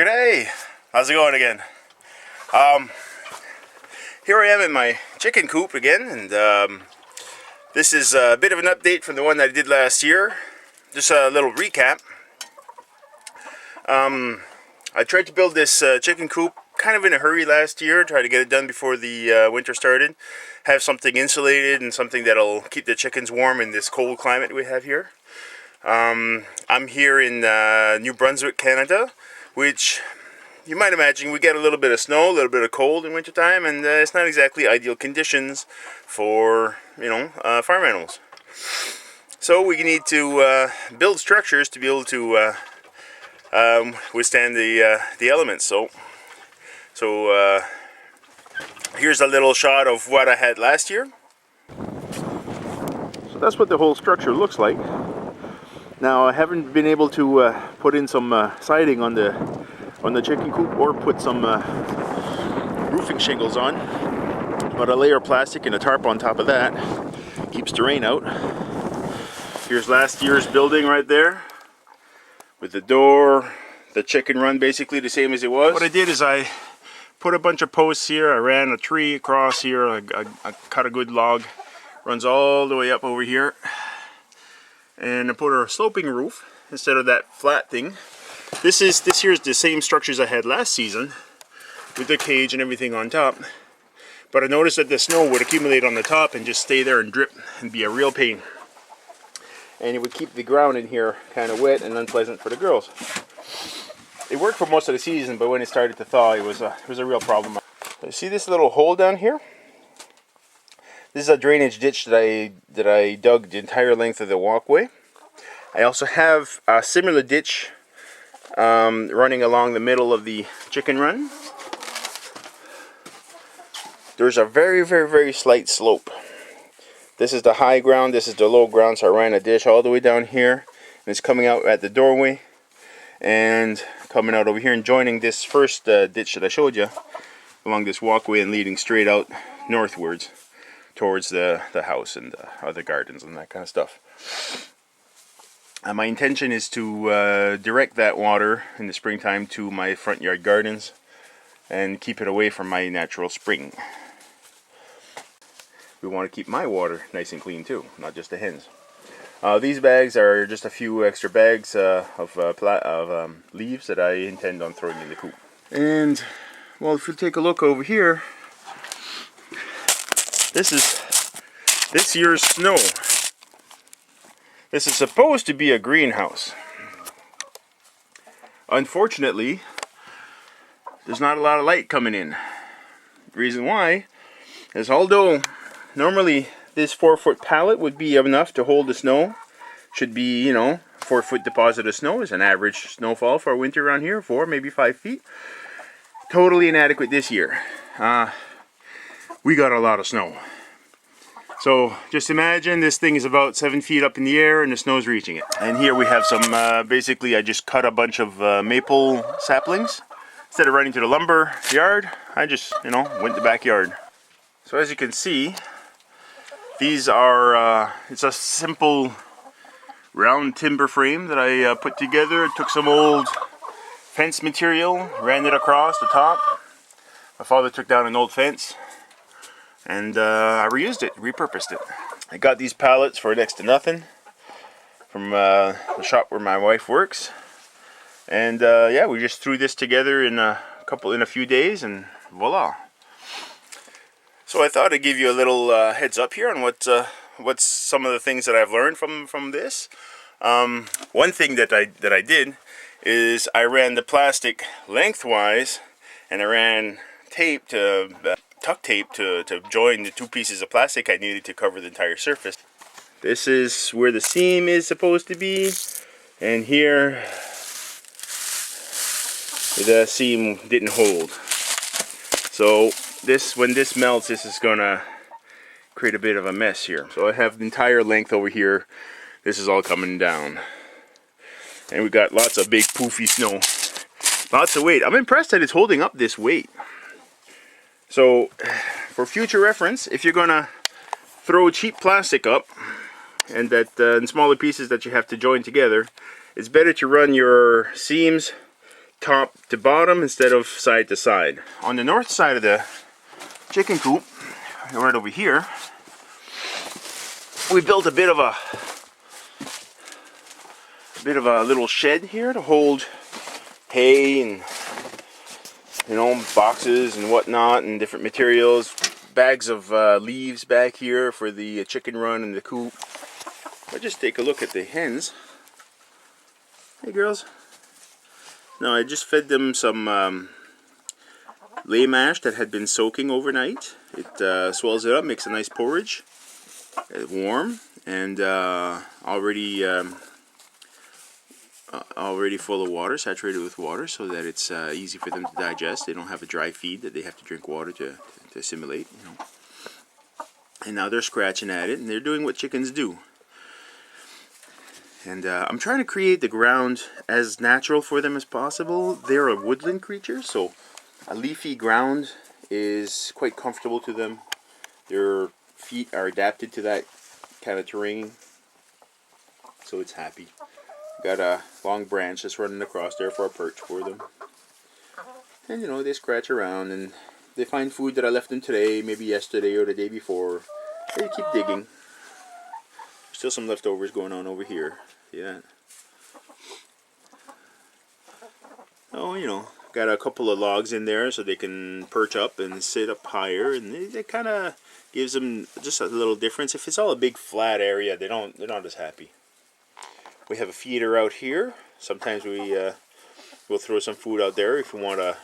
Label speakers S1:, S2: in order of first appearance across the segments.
S1: G'day! How's it going again? Here I am in my chicken coop again, and this is a bit of an update from the one that I did last year. Just a little recap. I tried to build this chicken coop kind of in a hurry last year, try to get it done before the winter started. Have something insulated and something that'll keep the chickens warm in this cold climate we have here. I'm here in New Brunswick, Canada, which you might imagine we get a little bit of snow, a little bit of cold in wintertime, and it's not exactly ideal conditions for, farm animals. So we need to build structures to be able to withstand the elements. So here's a little shot of what I had last year. So that's what the whole structure looks like. Now I haven't been able to put in some siding on the chicken coop or put some roofing shingles on, but a layer of plastic and a tarp on top of that keeps the rain out. Here's last year's building right there with the door, the chicken run basically the same as it was. What I did is I put a bunch of posts here, I ran a tree across here, I cut a good log, runs all the way up over here, and I put a sloping roof instead of that flat thing. This here is the same structures I had last season with the cage and everything on top, but I noticed that the snow would accumulate on the top and just stay there and drip and be a real pain, and it would keep the ground in here kind of wet and unpleasant for the girls. It worked for most of the season, but when it started to thaw, it was a real problem. You see this little hole down here? This is a drainage ditch that I dug the entire length of the walkway. I also have a similar ditch running along the middle of the chicken run. There's a very, very, very slight slope. This is the high ground, this is the low ground, so I ran a ditch all the way down here, and it's coming out at the doorway and coming out over here and joining this first ditch that I showed you along this walkway and leading straight out northwards towards the house and the other gardens and that kind of stuff. My intention is to direct that water in the springtime to my front yard gardens and keep it away from my natural spring. We want to keep my water nice and clean too, not just the hens. These bags are just a few extra bags of leaves that I intend on throwing in the coop. And, well, if you take a look over here, this is this year's snow. This is supposed to be a greenhouse. Unfortunately, there's not a lot of light coming in. The reason why is, although normally this 4-foot pallet would be enough to hold the snow, should be, 4-foot deposit of snow is an average snowfall for winter around here, 4, maybe 5 feet. Totally inadequate this year. We got a lot of snow. So just imagine this thing is about 7 feet up in the air and the snow's reaching it. And here we have some, basically I just cut a bunch of maple saplings. Instead of running to the lumber yard, I just, went to the backyard. So as you can see, these are, it's a simple round timber frame that I put together. I took some old fence material, ran it across the top. My father took down an old fence, and I reused it, repurposed it. I got these pallets for next to nothing from the shop where my wife works, and yeah, we just threw this together in a few days, and voila. So I thought I'd give you a little heads up here on what's some of the things that I've learned from this. One thing that I did is I ran the plastic lengthwise, and I ran tape to tuck tape to join the two pieces of plastic I needed to cover the entire surface. This is where the seam is supposed to be, and here the seam didn't hold. So when this melts, this is gonna create a bit of a mess here. So I have the entire length over here. This is all coming down, and we got lots of big poofy snow, lots of weight. I'm impressed that it's holding up this weight. So for future reference, if you're gonna throw cheap plastic up and that in smaller pieces that you have to join together, it's better to run your seams top to bottom instead of side to side. On the north side of the chicken coop, right over here, we built a bit of a little shed here to hold hay and, you know, boxes and whatnot and different materials. Bags of leaves back here for the chicken run and the coop. But just take a look at the hens. Hey girls. No, I just fed them some lay mash that had been soaking overnight. It swells it up, makes a nice porridge. It's warm and already full of water, saturated with water, so that it's easy for them to digest. They don't have a dry feed that they have to drink water to assimilate, you know. And now they're scratching at it, and they're doing what chickens do. And I'm trying to create the ground as natural for them as possible. They're a woodland creature, so a leafy ground is quite comfortable to them. Their feet are adapted to that kind of terrain, so it's happy. Got a long branch just running across there for a perch for them. And you know, they scratch around and they find food that I left them today, maybe yesterday or the day before. They keep digging. There's still some leftovers going on over here. See that? Oh, you know, got a couple of logs in there so they can perch up and sit up higher, and they kind of gives them just a little difference. If it's all a big flat area, they're not as happy. We have a feeder out here. Sometimes we'll throw some food out there if we want to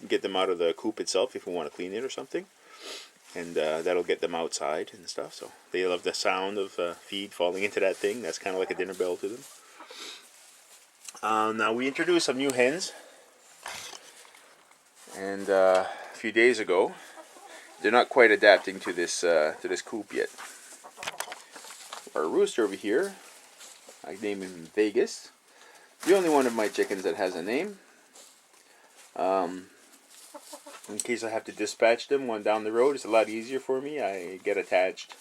S1: get them out of the coop itself, if we want to clean it or something. And that'll get them outside and stuff. So they love the sound of feed falling into that thing. That's kind of like a dinner bell to them. Now we introduced some new hens. And a few days ago, they're not quite adapting to this coop yet. Our rooster over here, I named him Vegas. The only one of my chickens that has a name. In case I have to dispatch them one down the road, it's a lot easier for me. I get attached,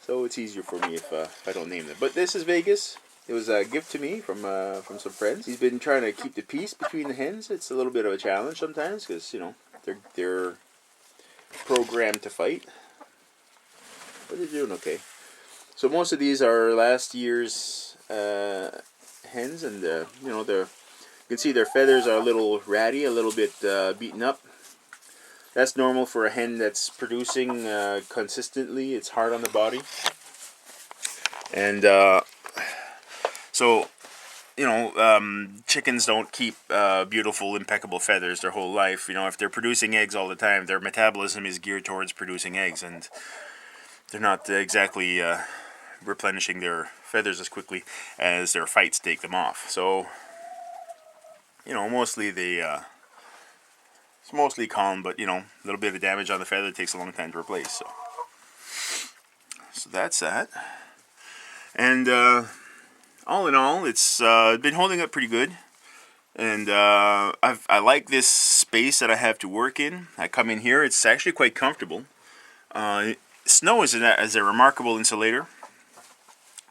S1: so it's easier for me if I don't name them. But this is Vegas. It was a gift to me from some friends. He's been trying to keep the peace between the hens. It's a little bit of a challenge sometimes because, you know, they're programmed to fight, but they're doing okay. So most of these are last year's hens, and you know, you can see their feathers are a little ratty, a little bit beaten up. That's normal for a hen that's producing consistently. It's hard on the body, and so, you know, chickens don't keep beautiful, impeccable feathers their whole life. You know, if they're producing eggs all the time, their metabolism is geared towards producing eggs, and they're not exactly replenishing their feathers as quickly as their fights take them off. So, you know, mostly it's mostly calm, but, you know, a little bit of damage on the feather takes a long time to replace. So that's that. And all in all, it's been holding up pretty good. And I like this space that I have to work in. I come in here, it's actually quite comfortable. Snow is a remarkable insulator.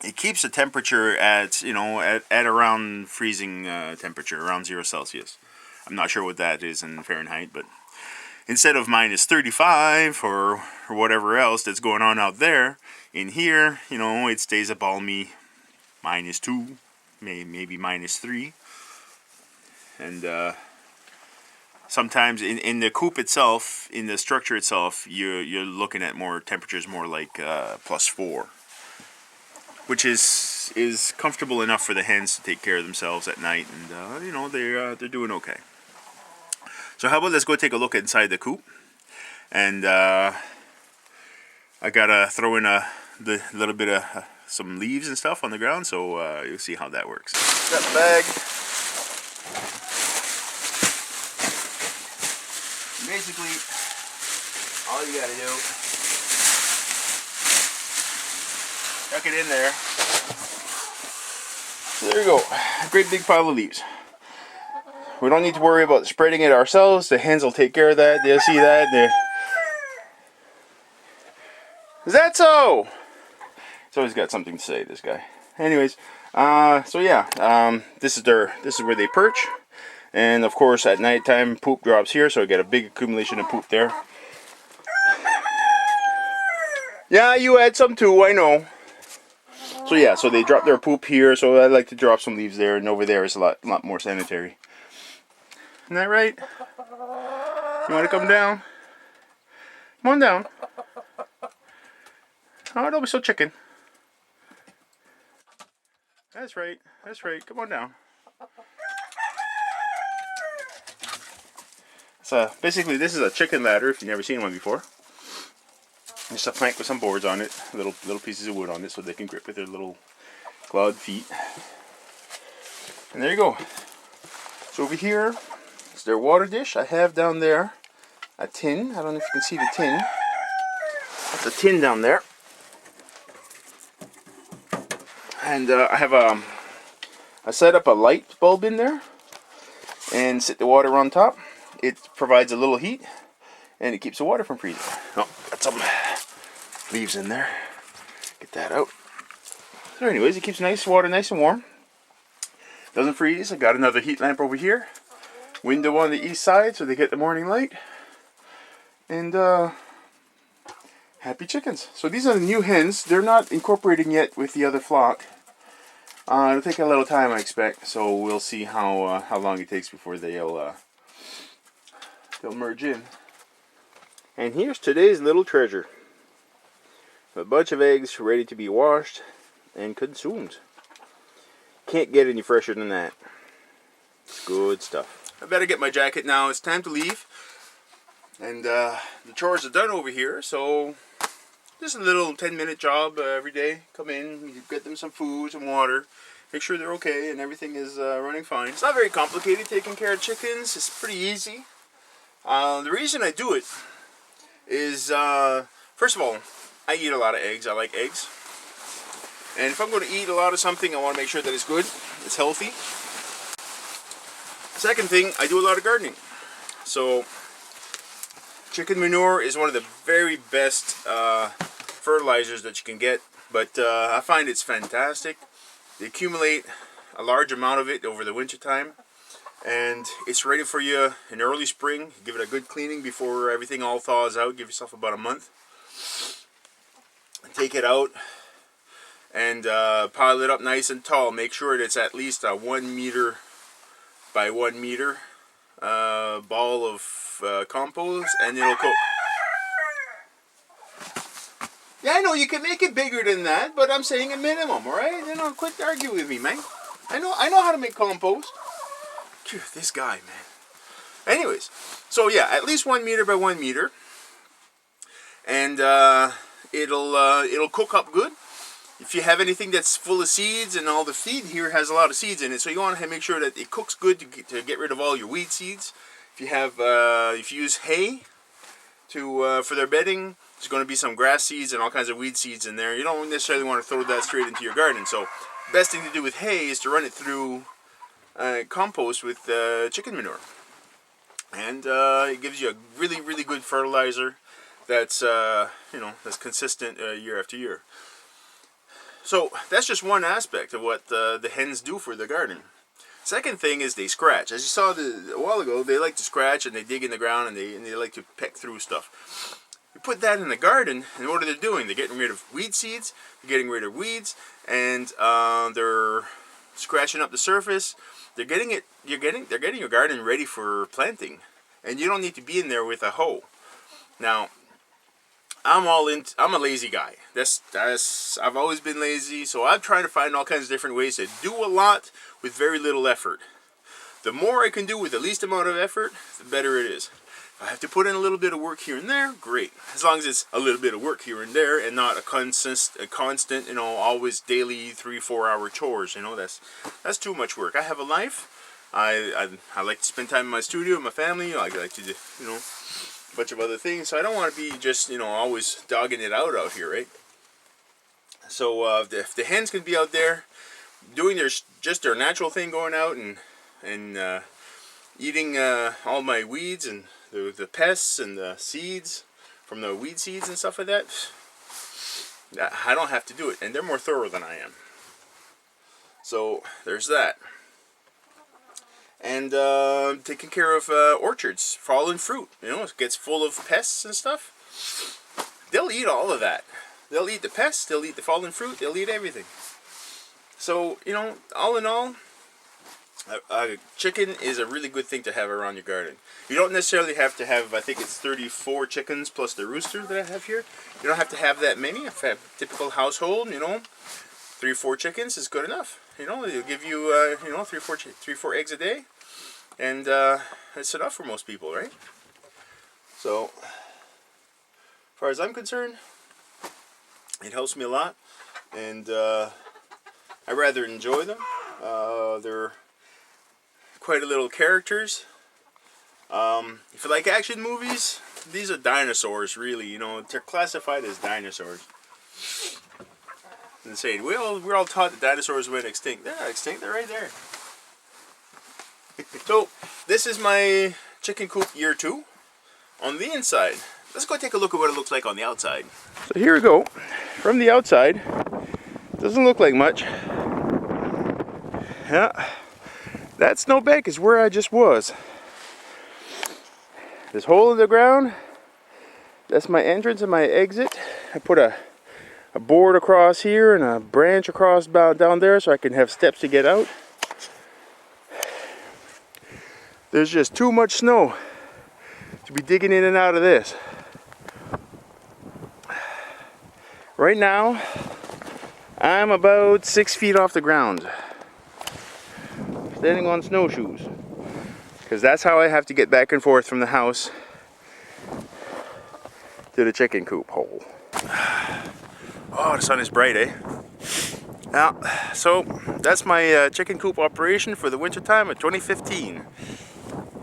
S1: It keeps the temperature at, you know, at around freezing temperature, around 0 Celsius. I'm not sure what that is in Fahrenheit, but instead of minus 35 or whatever else that's going on out there, in here, you know, it stays a balmy -2, maybe -3. And sometimes in the coop itself, in the structure itself, you're looking at more temperatures more like +4. Which is comfortable enough for the hens to take care of themselves at night, and you know, they're doing okay. So how about let's go take a look inside the coop, and I gotta throw in the little bit of some leaves and stuff on the ground, so you'll see how that works. Got the bag. Basically, all you gotta do, tuck it in there. So there you go. A great big pile of leaves. We don't need to worry about spreading it ourselves. The hens will take care of that. They'll see that. Is that so? He's always got something to say, this guy. Anyways, so yeah, this is where they perch. And of course at nighttime poop drops here, so I get a big accumulation of poop there. Yeah, you had some too, I know. So yeah, so they drop their poop here, so I like to drop some leaves there, and over there is a lot more sanitary. Isn't that right? You want to come down? Come on down. Oh, don't be so chicken. That's right, that's right. Come on down. So basically this is a chicken ladder if you've never seen one before. Just a plank with some boards on it, little pieces of wood on it so they can grip with their little clawed feet. And there you go. So over here is their water dish. I have down there a tin. I don't know if you can see the tin. That's a tin down there. And I set up a light bulb in there and set the water on top. It provides a little heat and it keeps the water from freezing. Oh, got some leaves in there. Get that out. So anyways, it keeps water nice and warm. Doesn't freeze. I got another heat lamp over here. Window on the east side so they get the morning light. And happy chickens. So these are the new hens. They're not incorporating yet with the other flock. It'll take a little time, I expect. So we'll see how long it takes before they'll merge in. And here's today's little treasure. A bunch of eggs ready to be washed and consumed. Can't get any fresher than that. It's good stuff. I better get my jacket now. It's time to leave. And the chores are done over here, so just a little 10-minute job every day. Come in, get them some food, some water, make sure they're okay and everything is running fine. It's not very complicated taking care of chickens. It's pretty easy. The reason I do it is, first of all, I eat a lot of eggs. I like eggs. And if I'm going to eat a lot of something, I want to make sure that it's good, it's healthy. Second thing, I do a lot of gardening. So chicken manure is one of the very best fertilizers that you can get, but I find it's fantastic. They accumulate a large amount of it over the winter time, and it's ready for you in early spring. Give it a good cleaning before everything all thaws out. Give yourself about a month. Take it out and pile it up nice and tall. Make sure that it's at least a 1 meter by 1 meter ball of compost, and it'll cook. Yeah, I know you can make it bigger than that, but I'm saying a minimum, alright? You know, quit arguing with me, man. I know how to make compost. Phew, this guy, man. Anyways, so yeah, at least 1 meter by 1 meter, and it'll cook up good. If you have anything that's full of seeds, and all the feed here has a lot of seeds in it, so you want to make sure that it cooks good to get rid of all your weed seeds. If you have, if you use hay for their bedding, there's going to be some grass seeds and all kinds of weed seeds in there. You don't necessarily want to throw that straight into your garden. So, best thing to do with hay is to run it through compost with chicken manure, and it gives you a really, really good fertilizer that's that's consistent year after year. So that's just one aspect of what the hens do for the garden. Second thing is they scratch. As you saw a while ago, they like to scratch and they dig in the ground and they like to peck through stuff. You put that in the garden, and what are they doing? They're getting rid of weed seeds, they're getting rid of weeds, and they're scratching up the surface. They're getting your garden ready for planting, and you don't need to be in there with a hoe. Now, I'm a lazy guy. I've always been lazy, so I'm trying to find all kinds of different ways to do a lot with very little effort. The more I can do with the least amount of effort, the better it is. If I have to put in a little bit of work here and there, great. As long as it's a little bit of work here and there, and not a constant, always daily 3-4 hour chores. That's too much work. I have a life. I like to spend time in my studio with my family. I like to do, a bunch of other things. So I don't want to be just, always dogging it out here, right? So if the hens can be out there doing their natural thing, going out and eating all my weeds and the pests and the seeds from the weed seeds and stuff like that, I don't have to do it, and they're more thorough than I am. So there's that. and taking care of orchards, fallen fruit. You know, it gets full of pests and stuff. They'll eat all of that. They'll eat the pests, they'll eat the fallen fruit, they'll eat everything. So, you know, all in all, a chicken is a really good thing to have around your garden. You don't necessarily have to have, I think it's 34 chickens plus the rooster that I have here. You don't have to have that many. If you have a typical household, you know, 3 or 4 chickens is good enough. You know, it'll give you, you know, 3 or 4 eggs a day. And it's enough for most people, right? So, as far as I'm concerned, it helps me a lot. And I rather enjoy them. They're quite a little characters. If you like action movies, these are dinosaurs, really. You know, they're classified as dinosaurs. And saying, well, we're all taught that dinosaurs went extinct. They're not extinct, they're right there. So, this is my chicken coop year 2. On the inside, let's go take a look at what it looks like on the outside. So here we go. From the outside, doesn't look like much. Yeah, that snowbank is where I just was. This hole in the ground, that's my entrance and my exit. I put a board across here and a branch across down there so I can have steps to get out. There's just too much snow to be digging in and out of this. Right now, I'm about 6 feet off the ground, standing on snowshoes, because that's how I have to get back and forth from the house to the chicken coop hole. Oh, the sun is bright, eh? Now, so that's my chicken coop operation for the winter time of 2015.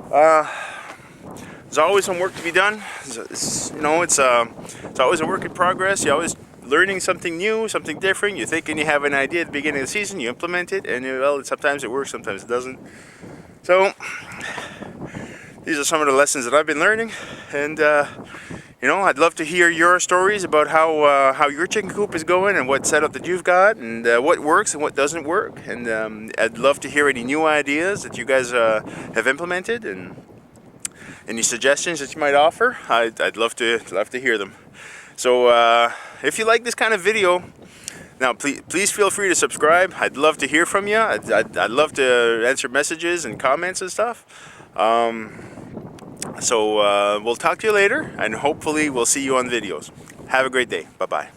S1: There's always some work to be done. It's always a work in progress. You're always learning something new, something different. You're thinking you have an idea at the beginning of the season, you implement it, and well, sometimes it works, sometimes it doesn't. So these are some of the lessons that I've been learning, and you know, I'd love to hear your stories about how your chicken coop is going and what setup that you've got, and what works and what doesn't work. And I'd love to hear any new ideas that you guys have implemented, and any suggestions that you might offer. I'd love to hear them. So if you like this kind of video, now please feel free to subscribe. I'd love to hear from you. I'd love to answer messages and comments and stuff. So we'll talk to you later, and hopefully we'll see you on videos. Have a great day. Bye-bye.